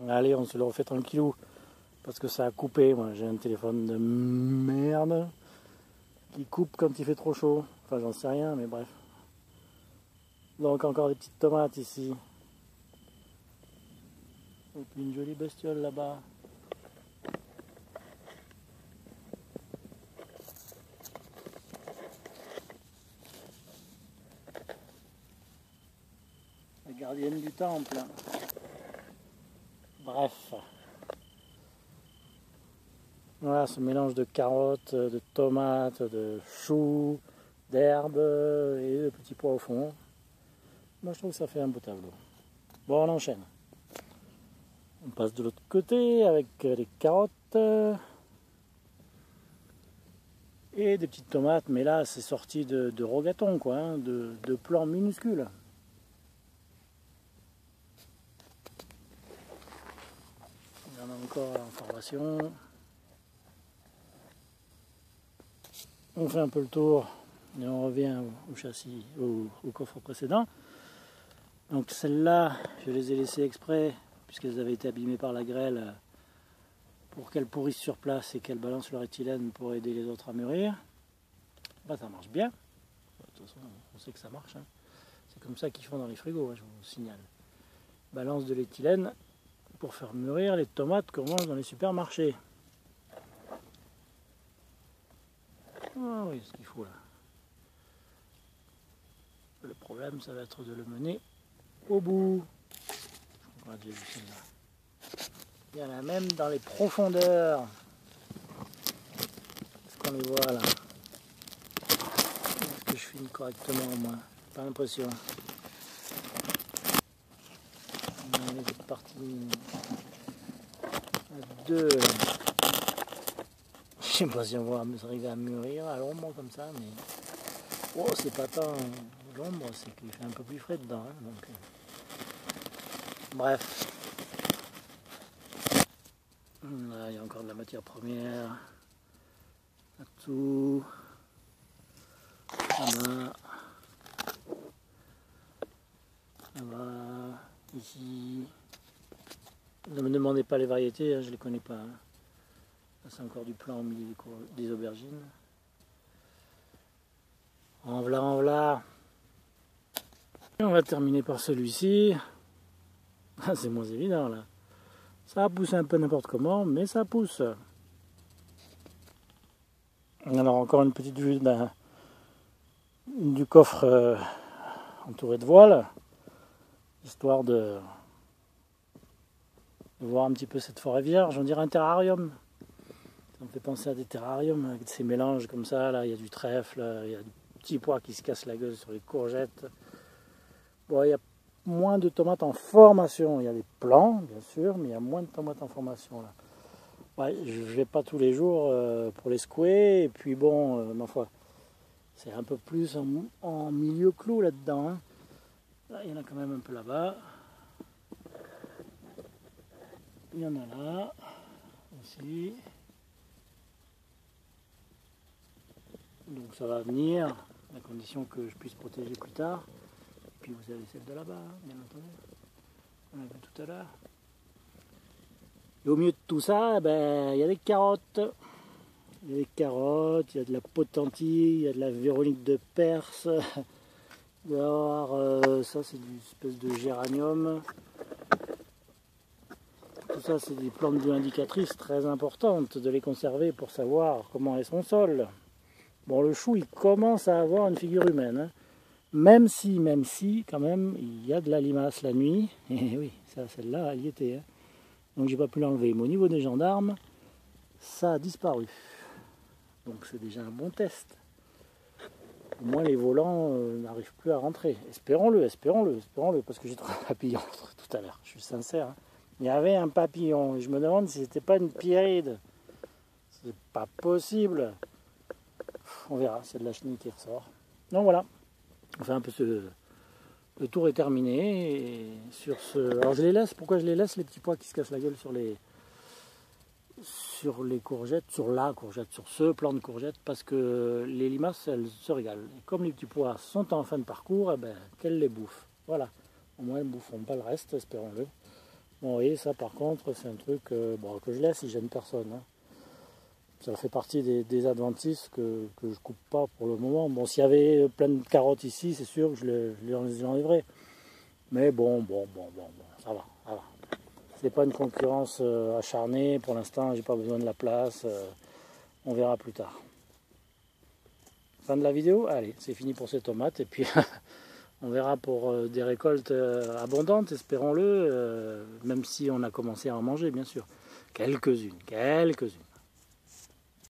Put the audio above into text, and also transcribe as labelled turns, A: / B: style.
A: Allez, on se le refait tranquillou. Parce que ça a coupé. Moi, j'ai un téléphone de merde qui coupe quand il fait trop chaud. Enfin, j'en sais rien, mais bref. Donc, encore des petites tomates ici. Et puis une jolie bestiole là-bas. La gardienne du temple. Bref. Voilà, ce mélange de carottes, de tomates, de choux, d'herbes et de petits pois au fond. Moi, je trouve que ça fait un beau tableau. Bon, on enchaîne. On passe de l'autre côté avec les carottes et des petites tomates. Mais là, c'est sorti de rogatons, quoi, hein, de plants minuscules. Il y en a encore en formation. On fait un peu le tour et on revient au châssis, au coffre précédent. Donc celles-là, je les ai laissées exprès puisqu'elles avaient été abîmées par la grêle pour qu'elles pourrissent sur place et qu'elles balancent leur éthylène pour aider les autres à mûrir. Bah, ça marche bien. De toute façon, on sait que ça marche. Hein. C'est comme ça qu'ils font dans les frigos, hein, je vous signale. Balance de l'éthylène pour faire mûrir les tomates qu'on mange dans les supermarchés. Ah oui, ce qu'il faut là. Le problème, ça va être de le mener au bout. Je crois que j'ai vu celle-là. Il y en a même dans les profondeurs. Est-ce qu'on les voit là? Est-ce que je filme correctement au moins? Pas l'impression. On est parti à deux. Je sais pas si on va arriver à mûrir à l'ombre comme ça, mais oh, c'est pas tant l'ombre, c'est qu'il fait un peu plus frais dedans. Hein, donc, bref. Là, il y a encore de la matière première. Là tout. Là-bas. Là-bas. Ici. Ne me demandez pas les variétés, hein, je les connais pas. Hein. Là, c'est encore du plant au milieu des aubergines. En voilà, en voilà. Et on va terminer par celui-ci. Ah, c'est moins évident là. Ça a poussé un peu n'importe comment, mais ça pousse. Alors encore une petite vue du coffre entouré de voiles, histoire de voir un petit peu cette forêt vierge. On dirait un terrarium. Ça me fait penser à des terrariums avec ces mélanges comme ça. Là, il y a du trèfle, il y a des petits pois qui se cassent la gueule sur les courgettes. Bon, il y a moins de tomates en formation. Il y a des plants, bien sûr, mais il y a moins de tomates en formation là. Ouais, je ne vais pas tous les jours pour les secouer. Et puis bon, ma foi, c'est un peu plus en milieu clos là-dedans. Hein. Là, il y en a quand même un peu là-bas. Il y en a là, aussi. Donc ça va venir, à condition que je puisse protéger plus tard. Et puis vous avez celle de là-bas, bien entendu. On l'a vu tout à l'heure. Et au milieu de tout ça, ben, il y a des carottes. Il y a des carottes, il y a de la potentille, il y a de la Véronique de Perse. Il va y avoir, ça c'est une espèce de géranium. Tout ça c'est des plantes bioindicatrices très importantes de les conserver pour savoir comment est son sol. Bon, le chou il commence à avoir une figure humaine. Hein. Même si, quand même, il y a de la limace la nuit. Et oui, ça, celle-là, elle y était. Hein. Donc j'ai pas pu l'enlever. Mais au niveau des gendarmes, ça a disparu. Donc c'est déjà un bon test. Au moins les volants n'arrivent plus à rentrer. Espérons-le, parce que j'ai trouvé un papillon tout à l'heure. Je suis sincère. Hein. Il y avait un papillon et je me demande si c'était pas une pierride. C'est pas possible. On verra, c'est de la chenille qui ressort. Donc voilà. Enfin un peu le tour est terminé. Et sur ce. Alors je les laisse. Pourquoi je les laisse les petits pois qui se cassent la gueule sur les courgettes, sur la courgette, sur ce plant de courgettes, parce que les limaces, elles se régalent. Et comme les petits pois sont en fin de parcours, eh ben, qu'elles les bouffent. Voilà. Au moins, elles ne boufferont pas le reste, espérons-le. Bon, vous voyez, ça par contre, c'est un truc bon, que je laisse, il gêne personne. Hein. Ça fait partie des adventices que je coupe pas pour le moment. Bon, s'il y avait plein de carottes ici, c'est sûr que je les enlèverais. Mais bon, ça va, ça va. C'est pas une concurrence acharnée. Pour l'instant, j'ai pas besoin de la place. On verra plus tard. Fin de la vidéo. Allez, c'est fini pour ces tomates. Et puis, on verra pour des récoltes abondantes, espérons-le. Même si on a commencé à en manger, bien sûr. Quelques-unes.